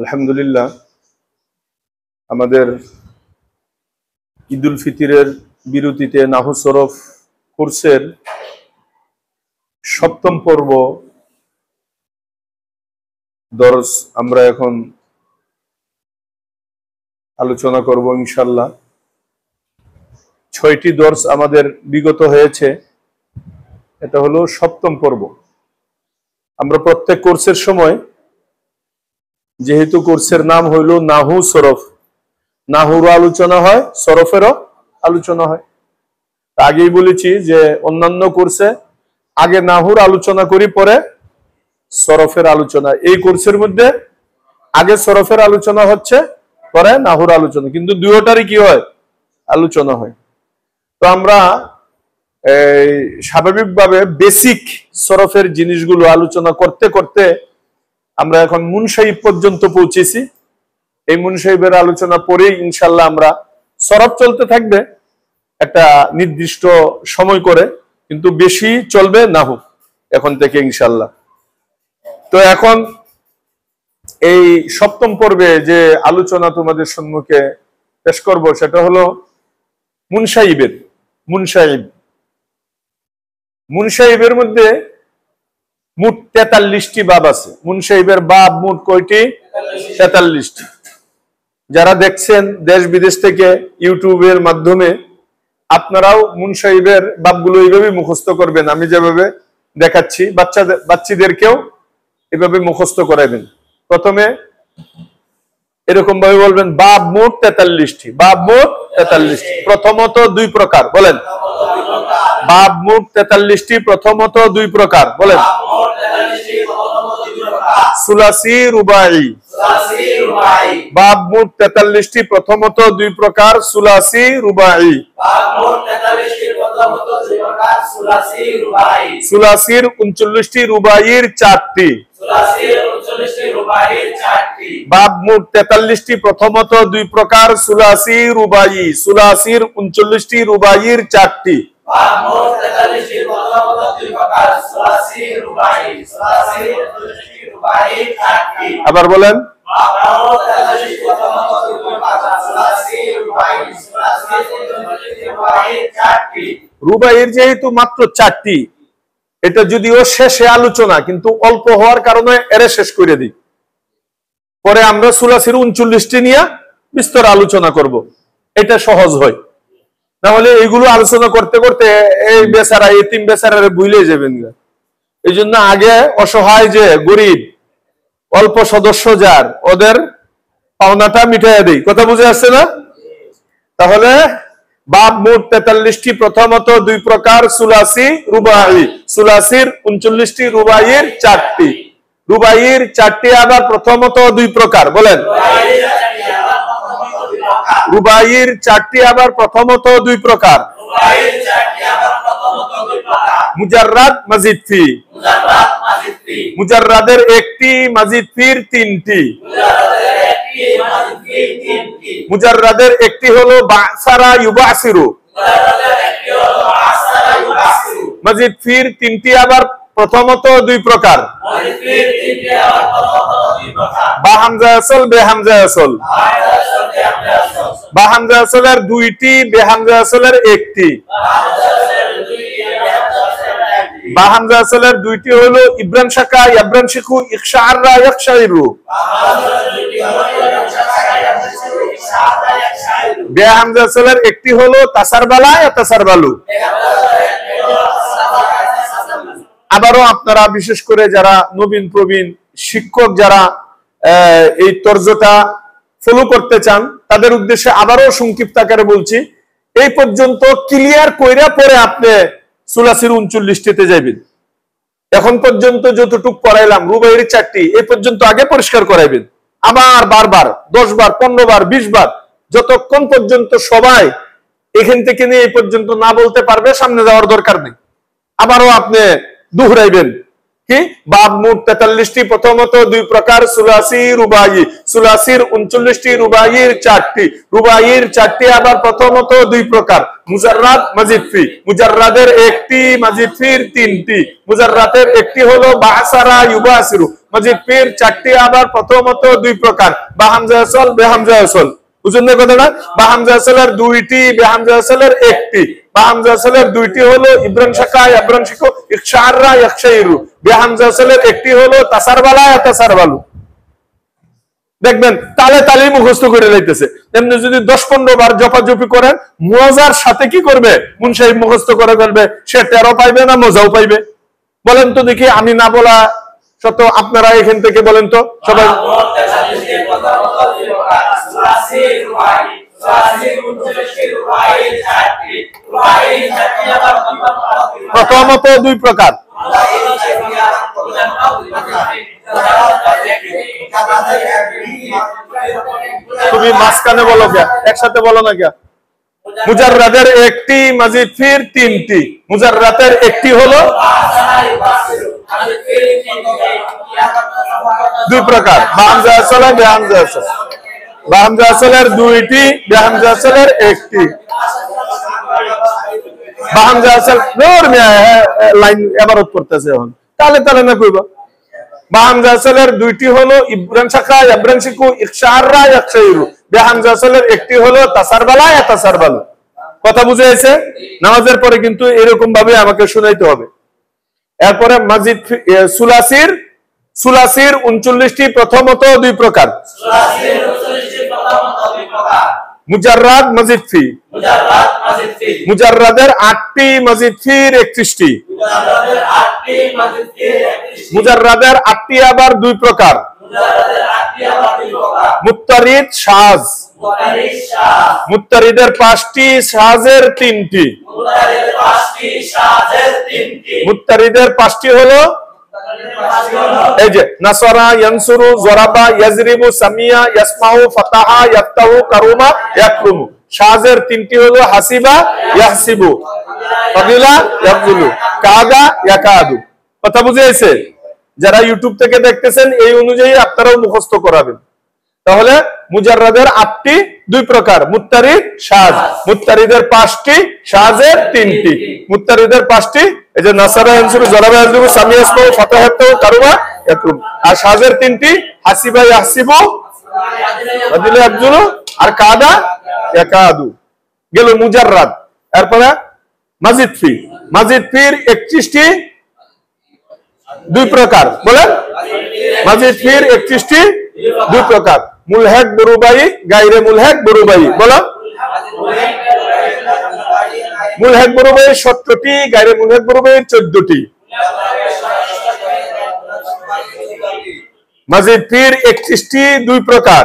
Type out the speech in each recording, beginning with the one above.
আলহামদুলিল্লাহ আমাদের ঈদুল ফিতরের বিরতিতে নাহু সরফ কোর্সের সপ্তম পর্ব দর্স আমরা এখন আলোচনা করব ইনশাআল্লাহ। 6টি দর্স আমাদের বিগত হয়েছে, এটা হলো সপ্তম পর্ব। আমরা প্রত্যেক কোর্সের সময়, যেহেতু কোর্সের নাম হইল নাহু সরফ, নাহুরও আলোচনা হয়, সরফেরও আলোচনা হয়। আগেই বলেছি যে অন্যান্য কোর্সে আগে নাহুর আলোচনা করি, পরে সরফের আলোচনা। এই কোর্সের মধ্যে আগে সরফের আলোচনা হচ্ছে, পরে নাহুর আলোচনা, কিন্তু দুইটারই কি হয়, আলোচনা হয়। তো আমরা স্বাভাবিকভাবে বেসিক সরফের জিনিসগুলো আলোচনা করতে করতে আমরা এখন মুনসাহিব পর্যন্ত পৌঁছেছি। এই মুনসাহিবের আলোচনা পরেই ইনশাল্লাহ আমরা সরফ চলতে থাকবে একটা নির্দিষ্ট সময় করে, কিন্তু বেশি চলবে নাহু এখন থেকে ইনশাল্লাহ। তো এখন এই সপ্তম পর্বে যে আলোচনা তোমাদের সম্মুখে পেশ করব সেটা হলো মুনসাহিবের। মুনসাহিবের মধ্যে মোট 43টি বাব আছে। মুনসাহিবের বাব মোট কয়টি? 43টি। যারা দেখছেন দেশ বিদেশ থেকে ইউটিউবের মাধ্যমে, আপনারাও মুনসাহিবের বাবগুলো এইভাবে মুখস্থ করবেন। আমি যেভাবে দেখাচ্ছি, বাচ্চাদেরকেও এভাবে মুখস্থ করাবেন। প্রথমে এরকম ভাবে বলবেন, বাব মোট 43টি। বাব মোট 43টি। প্রথমত দুই প্রকার, বলেন। বাব মোট 43টি, প্রথমত দুই প্রকার, বলেন। সুলাসি রুবাই। বাব মোট 43টি, প্রথমত দুই প্রকার, সুলাসি রুবাই। সুলাসির 39টি, রুবাইয়ের 4টি। বাব মোট 43টি, প্রথমত দুই প্রকার, সুলাসি রুবাই। সুলাসির 39টি, রুবাইয়ের 4টি। আবার বলেন। রুবাইয়ের যেহেতু মাত্র 4টি, এটা যদিও শেষে আলোচনা, কিন্তু অল্প হওয়ার কারণে এর শেষ করে দিই। পরে আমরা সুলাসির 39টি নিয়ে বিস্তর আলোচনা করব, এটা সহজ হয়। না হলে এইগুলো আলোচনা করতে করতে এই বেচারা, এতিম বেচারারে ভুলে যাবেন। এই জন্য আগে অসহায় যে গরিব, অল্প সদস্য যার, ওদের পাওনাটা মিটাইয়া দেই। কথা বুঝে আসছে না? তাহলে বাব মোট 43টি, প্রথমত দুই প্রকার, সুলাসি রুবাই। সুলাসির 39টি, রুবাইয়ের 4টি। রুবাইয়ের 4টি আবার প্রথমত দুই প্রকার, বলেন। রুবাইয়ের 4টি আবার প্রথমত দুই প্রকার। মুজাররাদ, মাজিদ ফি। মুজাররাদের 1টি, মাজিদ ফির 3টি। মুজাররাদের 1টি হলো বাসারা ইউবাসিরু। মাজিদ ফির 3টি আবার প্রথমত দুই প্রকার। বা হামজা আসল, বে হামজা আসল। বা হামজা আসলের 2টি, বে হামজা আসলের 1টি। বা হামজা আসলের 2টি হলো ইব্রান শাকা, ইয়াব্রান শিখু, ইকশাররা, ইয়াকশাইরু। বে হামজা আসলের 1টি হলো তাসারবালা, ইয়াতাসারবালু। আবারও আপনারা বিশেষ করে যারা নবীন প্রবীণ শিক্ষক, যারা এই তর্জটা ফলো করতে চান, তাদের উদ্দেশ্যে আবারও সংক্ষিপ্ত আকারে বলছি, এই পর্যন্ত ক্লিয়ার কইরা পরে আপনি সুলাসির 39টিতে যাবেন। এখন পর্যন্ত যতটুক করাইলাম, রুবাইয়ের 4টি, এই পর্যন্ত আগে পরিষ্কার করাইবেন। আবার বারবার 10 বার, 15 বার, 20 বার, যতক্ষণ পর্যন্ত সবাই এখান থেকে নিয়ে এই পর্যন্ত না বলতে পারবে, সামনে যাওয়ার দরকার নেই। আবারও আপনি দুহরাইবেন, কি বাব মোট 43টি, প্রথমত দুই প্রকার সুলাসি রুবাই। সুলাসির 39টি, রুবাইয়ের 4টি। রুবাইয়ের 4টি আবার প্রথমত দুই প্রকার, মুজাররাদ মাজিদ ফি। মুজাররাদের 1টি, মাজিদ ফির 3টি। মুজাররাদের 1টি হলো বাসারা ইউবাসিরু। মাজিদ ফির 4টি আবার প্রথমত দুই প্রকার, বা হামজা আসল বে হামজা আসল। বুঝলেন কথাটা? বা হামজা আসলের 2টি, বে হামজা আসলের 1টি। বা হামজা আসলের 2টি হলো ইব্রান শাকা ইব্রান শিকো ইকশাররা ইকশাইরু। বে হামজা আসলের 1টি হলো তাসারবালা তাসারবালু। দেখবেন তালে তালে মুখস্থ করে লাইতেছে। এমনি যদি 10-15 বার জপাজপি করেন, মজার সাথে কি করবে? মুনসাহিব মুখস্থ করে ফেলবে, সে 13 পাইবে না মজাও পাইবে? বলেন তো দেখি, আমি না বলা সত আপনারা এখান থেকে বলেন তো সবাই। প্রথমত দুই প্রকার, তুমি মাঝখানে বলো কে, একসাথে বলো না কে? মুজাররাদের 1টি, মাজিদ ফির 3টি। মুজাররাদের 1টি হলো দুই প্রকার, বা হামজা আসল বে হামজা আসল। বা হামজা আসলের 2টি, বে হামজা আসলের 1টি। বা হামজা আসল নূর মিয়া লাইন ইবারত করতেছে এখন, তাহলে তাহলে না কইবা। বা হামজা আসলের 2টি হলো ইব্রান শাকা ইব্রান শিকু ইকশাররা ইকশাইরু। বে হামজা আসলের 1টি হলো তাসারবালা তাসারবালু। কথা বুঝে গেছে? নামাজের পরে কিন্তু এরকম ভাবে আমাকে শুনাইতে হবে। এরপরে মাজিদ সুলাসির 39টি, প্রথমত দুই প্রকার, মুজাররাদ মাজিদ ফি। মুজাররাদের 8টি, মাজিদ ফির 31টি। মুজাররাদের 8টি আবার দুই প্রকার, মুত্তারিদ শাজ। মুত্তারিদের 5টি, শাজের 3টি। মুত্তারিদের 5টি হলো এই যে নাসরা, ইয়ানসুরু, জরাবা, ইয়াজরিবু, সামিয়া, ইয়াসমাউ, ফাতাহা, ইয়াফতাহু, কারুমা, ইয়াকরুমু। শাজের 3টি হলো হাসিবা, ইয়াহসিবু, ফাদিলা, ইয়াফজুলু, কাদা, ইয়াকাদু। কথা বুঝে গেছে? যারা ইউটিউব থেকে দেখতেছেন এই অনুযায়ী আপনারাও মুখস্থ করাবেন। তাহলে মুজাররাদের 8টি, দুই প্রকার, মুত্তারিদ শাজ। মুত্তারিদের 5টি, শাজের 3টি। মুত্তারিদের 5টি, এই যে নাসরা, ইয়ানসুরু, জরাবা, ইয়াজরিবু, সামিয়া, ইয়াসমাউ, ফাতাহা, ইয়াফতাহু, কারুমা, ইয়াকরুম। আর শাজের 3টি, হাসিবা, ইয়াহসিবু, ফাদিলা, ইয়াফজুলু, আর কাদা, ইয়াকাদু। গেল মুজাররাদ। এরপরে মাজিদ ফি। মাজিদ ফির 31টি, দুই প্রকার। বলেন, মাজিদ ফির 31টি, দুই প্রকার, মুলহেক বরুবাই, গায়রে মুলহেক বরুবাই। বলো, মুলহেক বরুবাই 17টি, গায়রে মুলহেক বরুবাই 14টি। মাজিদ ফির 31টি, দুই প্রকার,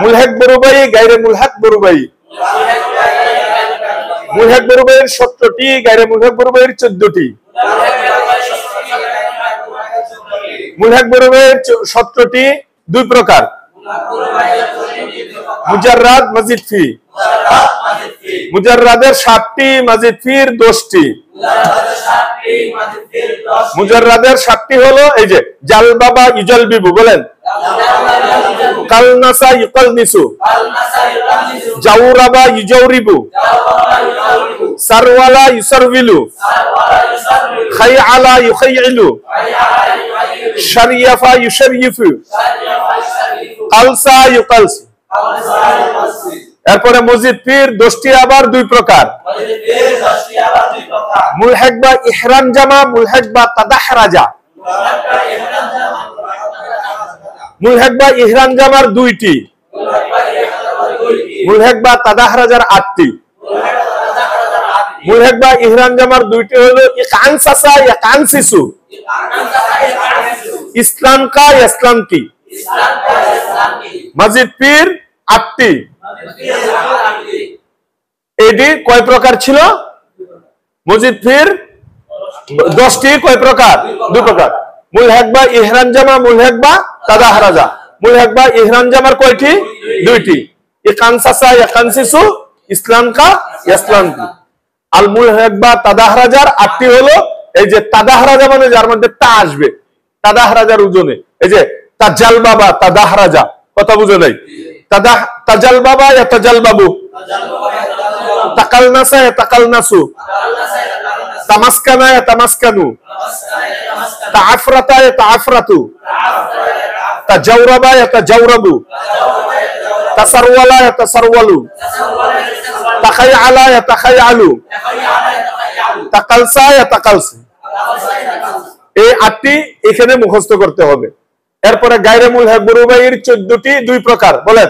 মুলহেক বরুবাই, গায়রে মুলহেক বরুবাই। মুলহেক বরুবাইয়ের 17টি, গায়রে মুলহেক বরুবাইয়ের 14টি। মুলহেক বরুবাইয়ের 17টি, দুই প্রকার, মুজাররাদ মাজিদ ফি। মুজাররাদের 7টি, মাজিদ ফির 10টি। মুজাররাদের 7টি হলো এই যে জাল বাবা ইজালবিবু। বলেন, কালনাসা ইকালনিসু, জাউরাবা ইজাউরিবু, সারওয়ালা ইউসারবিলু, খাইআলা ইউখাইইলু, শারিয়াফা ইউশারিফু, কালসা ইউকালসি। এরপরে মসজিদ ফির 10টি আবার দুই প্রকার, মুলহেক বা ইহরাম জামা, মুলহেক বা তাদাহরাজা। মুলহেক বা ইহরাম জামার 2টি, মুলহেক বা তাদাহরাজার 8টি। মুলহেক বা ইহরাম জামার 2টি হলো ইকানসাসা, ইকানসিসু, ইসলাম কা, ইসলাম কি। মসজিদ ফির 8টি। এটি কয় প্রকার ছিল? মসজিদ ফির 10টি, কয় প্রকার? দুই প্রকার, মুলহেক বা ইহরাম জামা, মুলহেক বা তাদাহরাজা। মুলহেক বা ইহরাম জামার কয়টি? 2টি, ইকানসাসা, ইকানসিসু, ইসলাম কা, ইসলাম কি। আল মুলহেক বা তাদাহরাজার 8টি হলো এই যে তাদাহরাজা মানে যার মধ্যে তা আসবে, তাদাহরাজার ওজনে। এই যে তাজাল বাবা, তাদাহরাজা, কথা বুঝে নাই? তাজাল বাবা ইয়া তাজাল বাবু, তাকাল নাসা ইয়া তাকাল নাসু, তামাসকানা ইয়া তামাসকানু, তাআফরাতা ইয়া তাআফরাতু, তাজাওরাবা ইয়া তাজাওরাবু, তাসারওয়ালা ইয়া তাসারওয়ালু, তাখায়ালা ইয়া তাখায়ালু, তাকালসা ইয়া তাকালসি। এই 8টি এখানে মুখস্থ করতে হবে। এরপরে গায়রে মুলহাক বরুবাইর 14টি 2 প্রকার, বলেন।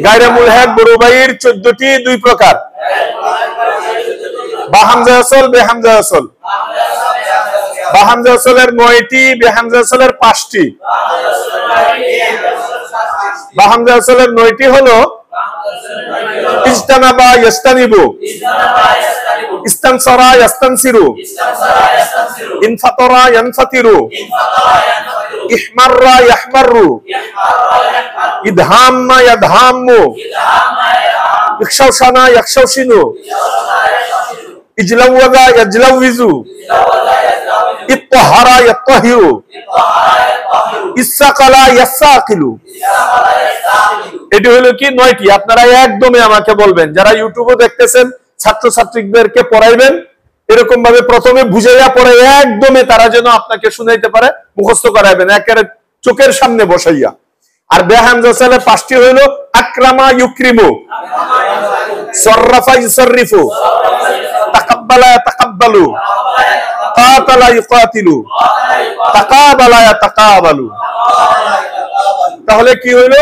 গায়রে মুলহাক বরুবাইর 14টি 2 প্রকার। বা হামজা আসল, বে হামজা আসল। বা হামজা আসলের 9টি, বে হামজা আসলের 5টি। বা হামজা আসলের 9টি হলো ইজতানাবা ইয়াস্তানিবু, ইস্তানসারা ইয়াস্তানসিরু, ইনফাতারা ইয়ানফাতিরু, ইহমাররা ইয়াহমারু, ইদহাম্মা ইয়াদহাম্মু, ইখশাওশানা ইয়াখশাওশিনু, ইজলাওয়াজা ইয়াজলাওয়িজু, ইত্তাহারা ইয়াত্তাহিরু, ইসসাকালা ইয়াসসাকিলু। এটি হলো কি 9টি। আপনারা একদমই আমাকে বলবেন, যারা ইউটিউবে দেখতেছেন ছাত্রছাত্রীদেরকে পড়াইবেন, এরকম ভাবে প্রথমে বুঝাইয়া পড়ে একদমই তারা যেন আপনাকে শুনাইতে পারে, মুখস্থ করাইবেন একেবারে চোখের সামনে বসাইয়া। আর বে হামজা সালে 5টি হলো আকরামা ইউকরিমু, সররাফা ইউসাররিফু, তাকাব্বালা ইয়াতাকাব্বালু, কাতালা ইউকাতিলু, তাকাবালা ইয়াতাকাবালু। তাহলে কি হইলো?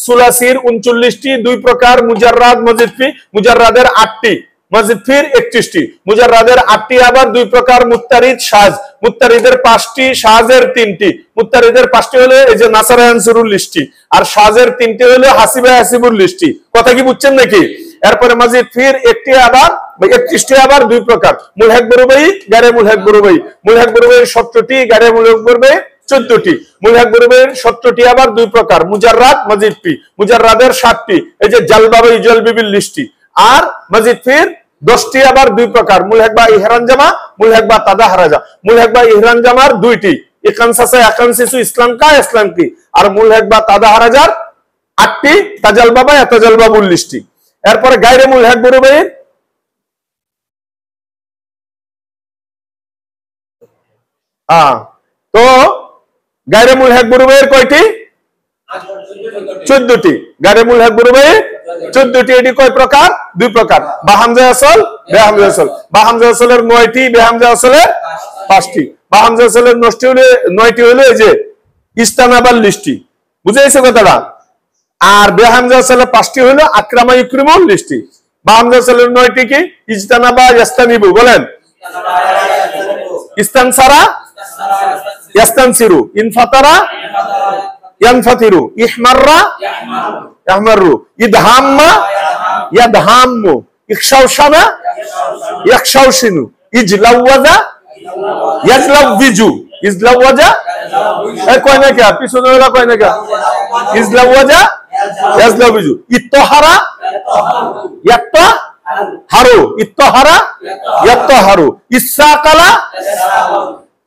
সুলাসির 39টি 2 প্রকার, মুজাররাদ মজিদ ফি, মুজাররাদের 8টি, মজিদ ফির 31টি, মুজাররাদের 8টি আবার 2 প্রকার, মুত্তারিদ শাজ, মুত্তারিদের 5টি, শাজের 3টি। মুত্তারিদের 5টি হলো এই যে নাসারা আনসুরুল লিস্টি, আর শাজের 3টি হলো হাসিবা হাসিবুল লিস্টি। কথা কি বুঝছেন নাকি? এরপরে মজিদ ফির 1টি আবার 31টি আবার 2 প্রকার, মুলহাক বরুবাই, গায়রে মুলহাক বরুবাই। মুলহাক বরুবাই 17টি, গায়রে মুলহাক বরুবাই 14টি। মুলহাক বরুবাইয়ের 17টি আবার 2 প্রকার, মুজাররাদ মজিদ ফি, মুজাররাদের 7টি, এই যে জালবাবা ইজালবিবিল লিস্টি। আর মজিদ ফির 10টি আবার 2 প্রকার, মুলহাক বা ইহরান জামা, মুলহাক বা তাদাহরাজা। মুলহাক বা ইহরান জামার 2টি, ইকানসাসা ইকানসিসু, ইসলামকা ইসলামকি। আর মুলহাক বা তাদাহরাজার 8টি, তাজাল বাবা তাজাল বাবুল লিস্টি। এরপরে গায়রে মুলহাক বরুবাইয়ের তো গায়রে মুলহাক বরুবাইয়ের কয়টি? 14টি। গায়রে মুলহাক বরুবাইয়ের 14টি। এটি কয় প্রকার? 2 প্রকার, বা হামজা আসল, বে হামজা আসল। বা হামজা আসলের 9টি, বে হামজা আসলের 5টি। বা হামজা আসলের 9টি হলো এই যে ইস্তানাবাল লিস্টি, বুঝাইছে কথাটা? আর বে হামজা আসলের 5টি হলো আকরামা ইউকরিমুল লিস্টি। বা হামজা আসলের 9টি কি? ইজতানাবা ইয়াস্তানিবু, বলেন। ইস্তানসারা ইয়াস্তানসিরু, ইনফাতারা ইয়ানফাতিরু, ইহমাররা ইয়াহমারু, ইদহাম্মা ইয়াদহাম্মু, ইখশাওশানা ইয়াখশাওশিনু, ইজলাওয়াজা ইয়াজলাওয়িজু, ইজলাওয়াজা কয় না কে? পিছনে ওরা কয় না কে? ইজলাওয়াজা ইয়াজলাওয়িজু, ইত্তাহারা ইয়াত্তাহারু, ইত্তাহারা ইয়াত্তাহারু, ইসসাকালা।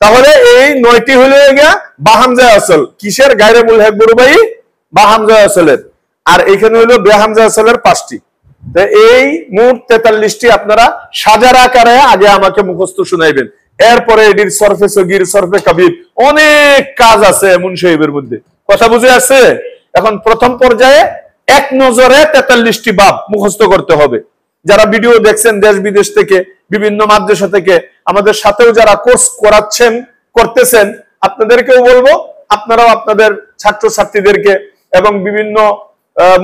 তাহলে এই 9টি হলো গিয়া বা হামজা আসল। কিসের? গায়রে মুলহাক বরুবাই, বা হামজা আসলের। আর এখানে হলো বে হামজা আসলের 5টি। তো এই মোট 43টি আপনারা সাজার আকারে আগে আমাকে মুখস্থ শুনাইবেন। এরপরে এটির সরফে সগীর, সরফে কবির, অনেক কাজ আছে মুন্সি সাহেবের মধ্যে। কথা বুঝে আসছে? এখন প্রথম পর্যায়ে এক নজরে 43টি বাব মুখস্থ করতে হবে। যারা ভিডিও দেখছেন দেশ বিদেশ থেকে, বিভিন্ন মাদ্রাসা থেকে, আমাদের সাথেও যারা কোর্স করাচ্ছেন, করতেছেন, আপনাদেরকেও বলবো আপনারাও আপনাদের ছাত্রছাত্রীদেরকে এবং বিভিন্ন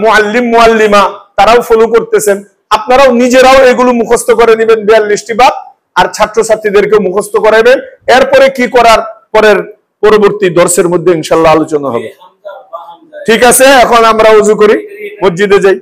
মুআল্লিম মুআল্লিমা তারাও ফলো করতেছেন, আপনারাও নিজেরাও এগুলো মুখস্থ করে নেবেন 42টি বাব, আর ছাত্রছাত্রীদেরকে মুখস্থ করাবেন। এরপরে কি করার পরবর্তী দর্শের মধ্যে ইনশাআল্লাহ আলোচনা হবে। ঠিক আছে, এখন আমরা ওযু করি, মসজিদে যাই।